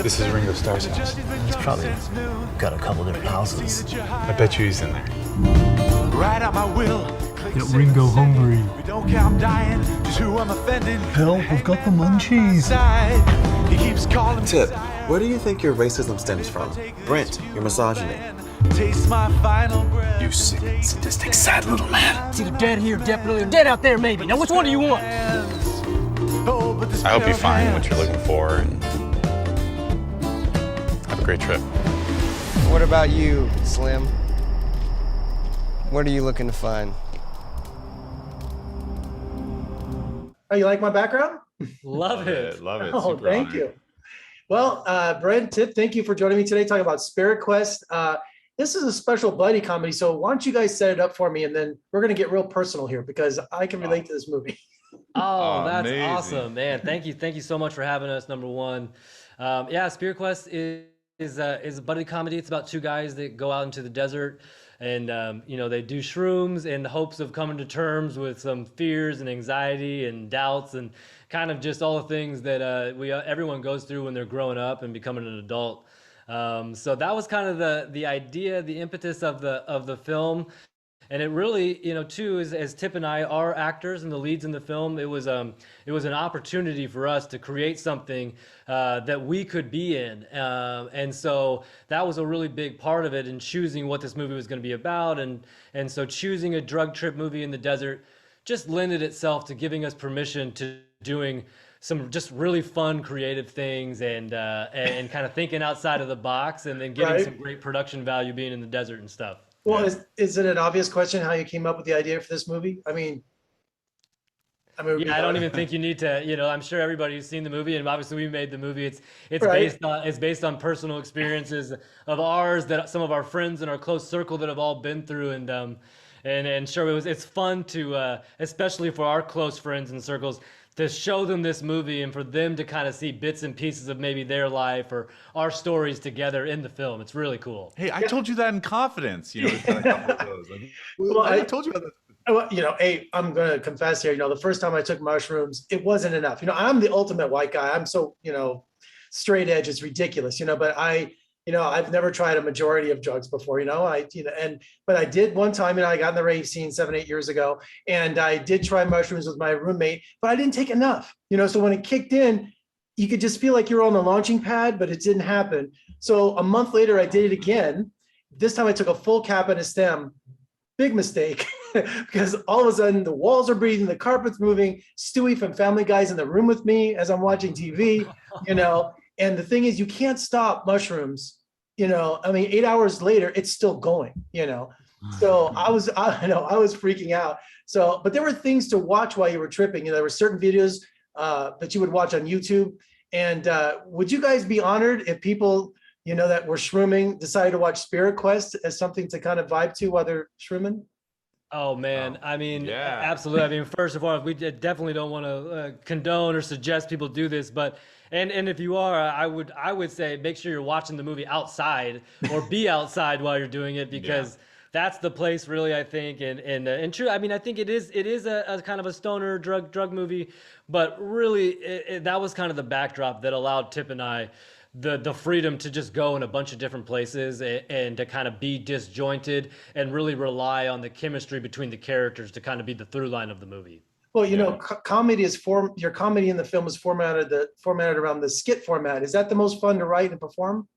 This is Ringo Starr's house. He's probably got a couple different houses. I bet you he's in there. Write out my will. Get Ringo hungry. We don't care, I'm dying. Just who I'm offending. Help, I've got the munchies. He keeps calling me. Tip, where do you think your racism stems from? Brent, your misogyny. Taste my final breath. You sick, sadistic, sad little man. It's either dead here, definitely, or dead out there, maybe. Now, which one do you want? Oh, but this I hope you pair of find what hands. you're looking for and have a great trip. What about you, Slim? What are you looking to find? Oh, you like my background? Love it. Love it. Oh, Super thank honored. you. Well, Brent, Tip, thank you for joining me today talking about Spirit Quest. This is a special buddy comedy, so why don't you guys set it up for me, and then we're going to get real personal here because I can relate to this movie. Oh, that's amazing. awesome, man. Thank you so much for having us, number one. Yeah, Spirit Quest is a buddy comedy. It's about two guys that go out into the desert and they do shrooms in the hopes of coming to terms with some fears and anxiety and doubts and kind of just all the things that everyone goes through when they're growing up and becoming an adult. So that was kind of the idea, the impetus of the film. And it really, too, as Tip and I are actors and the leads in the film, it was an opportunity for us to create something that we could be in. And so that was a really big part of it in choosing what this movie was going to be about. And so choosing a drug trip movie in the desert just lended itself to giving us permission to doing some just really fun, creative things and kind of thinking outside of the box and then getting some great production value being in the desert and stuff. Well, is it an obvious question how you came up with the idea for this movie? I mean, yeah, I don't even think you need to. I'm sure everybody who's seen the movie, and obviously we made the movie. It's Right. based on personal experiences of ours that some of our friends in our close circle that have all been through, and sure it's fun to especially for our close friends and circles to show them this movie and for them to kind of see bits and pieces of maybe their life or our stories together in the film. It's really cool. Hey, I told you that in confidence. We've done a couple of those. Well, I told you about that. Well, hey, I'm going to confess here, the first time I took mushrooms, it wasn't enough. I'm the ultimate white guy. I'm so, straight edge. It's ridiculous, but I've never tried a majority of drugs before, but I did one time, I got in the rave scene 7-8 years ago, and I did try mushrooms with my roommate, but I didn't take enough, so when it kicked in, you could just feel like you were on the launching pad, but it didn't happen. So a month later, I did it again. This time I took a full cap and a stem. Big mistake, because all of a sudden the walls are breathing, the carpet's moving. Stewie from Family Guy's in the room with me as I'm watching TV, And the thing is, you can't stop mushrooms. 8 hours later, it's still going. So I was freaking out. So, but there were things to watch while you were tripping. There were certain videos that you would watch on YouTube. And would you guys be honored if people that were shrooming decided to watch Spirit Quest as something to kind of vibe to while they're shrooming? Oh man, I mean, yeah. absolutely. I mean, first of all, we definitely don't want to condone or suggest people do this, but and if you are, I would say make sure you're watching the movie outside or be outside while you're doing it because that's the place really, I think. And true, I mean, I think it is a kind of a stoner drug movie, but really that was kind of the backdrop that allowed Tip and I the freedom to just go in a bunch of different places and to kind of be disjointed and really rely on the chemistry between the characters to kind of be the through line of the movie. Well, comedy your comedy in the film is formatted around the skit format. Is that the most fun to write and perform?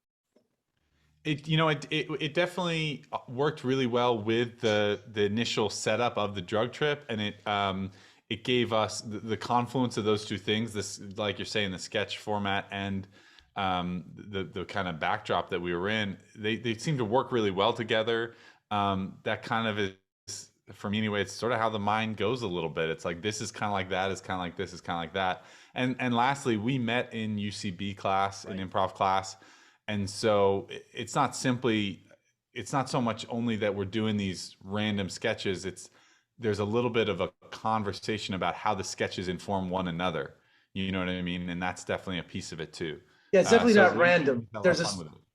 It definitely worked really well with the initial setup of the drug trip, and it gave us the confluence of those two things. This, like you're saying, the sketch format and the kind of backdrop that we were in. They seem to work really well together. That kind of is, for me anyway, it's sort of how the mind goes a little bit. It's like this is kind of like that, it's kind of like this, it's kind of like that. And lastly, we met in UCB class, in improv class. And so it's not so much only that we're doing these random sketches. There's a little bit of a conversation about how the sketches inform one another. You know what I mean? And that's definitely a piece of it too. Yeah, it's definitely not random. There's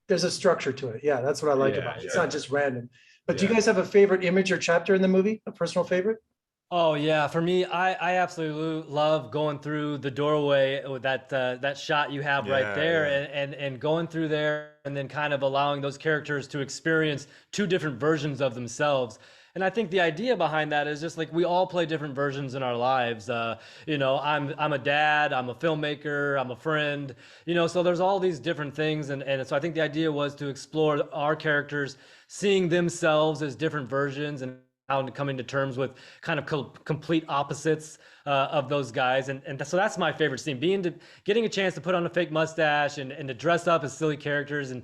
There's a structure to it. Yeah, that's what I like about it. It's not just random. But do you Yeah. guys have a favorite image or chapter in the movie? A personal favorite? Oh yeah, for me, I absolutely love going through the doorway with that shot you have right there, Yeah. and going through there, and then kind of allowing those characters to experience two different versions of themselves. And I think the idea behind that is just like we all play different versions in our lives. I'm a dad, I'm a filmmaker, I'm a friend. So there's all these different things, and so I think the idea was to explore our characters seeing themselves as different versions and how coming to terms with kind of complete opposites of those guys. And so that's my favorite scene, getting a chance to put on a fake mustache and to dress up as silly characters and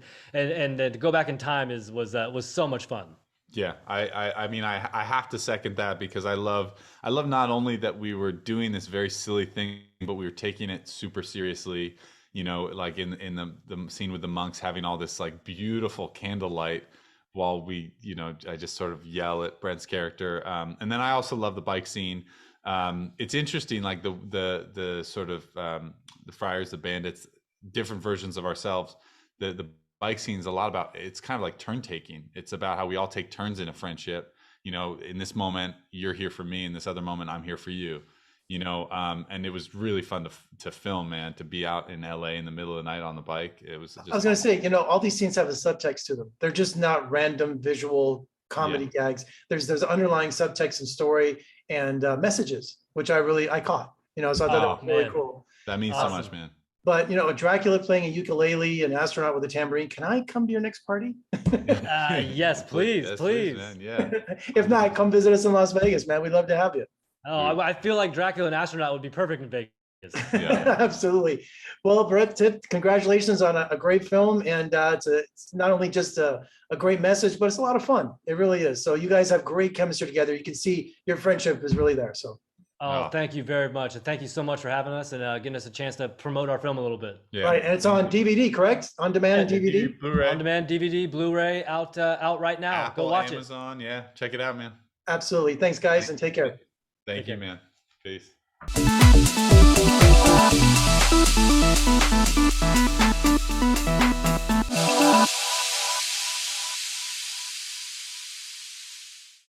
to go back in time was so much fun. Yeah, I mean, I have to second that because I love not only that we were doing this very silly thing, but we were taking it super seriously. Like in the scene with the monks having all this like beautiful candlelight while we, I just sort of yell at Brent's character. And then I also love the bike scene. It's interesting, like the sort of the friars, the bandits, different versions of ourselves. The bike scene is a lot about, it's kind of like turn taking. It's about how we all take turns in a friendship. In this moment, you're here for me. In this other moment, I'm here for you. And it was really fun to film, man, to be out in LA in the middle of the night on the bike. It was just I was going to say, all these scenes have a subtext to them. They're just not random visual comedy gags. There's underlying subtext and story and messages, which I caught, so I thought that was really cool. That means so much, man. But, a Dracula playing a ukulele, an astronaut with a tambourine. Can I come to your next party? Yes, please. Man. Yeah. If not, come visit us in Las Vegas, man. We'd love to have you. Oh, I feel like Dracula and astronaut would be perfect in Vegas. Yeah. Absolutely. Well, Brett, congratulations on a great film. And it's not only just a great message, but it's a lot of fun. It really is. So you guys have great chemistry together. You can see your friendship is really there. So. Oh, thank you very much. And thank you so much for having us and getting us a chance to promote our film a little bit. Yeah. Right. And it's on DVD, correct? On demand and DVD? Blu-ray. On demand DVD, Blu-ray out right now. Apple, Go watch Amazon. Yeah. Check it out, man. Absolutely. Thanks, guys, and take care. Thank you, man. Peace.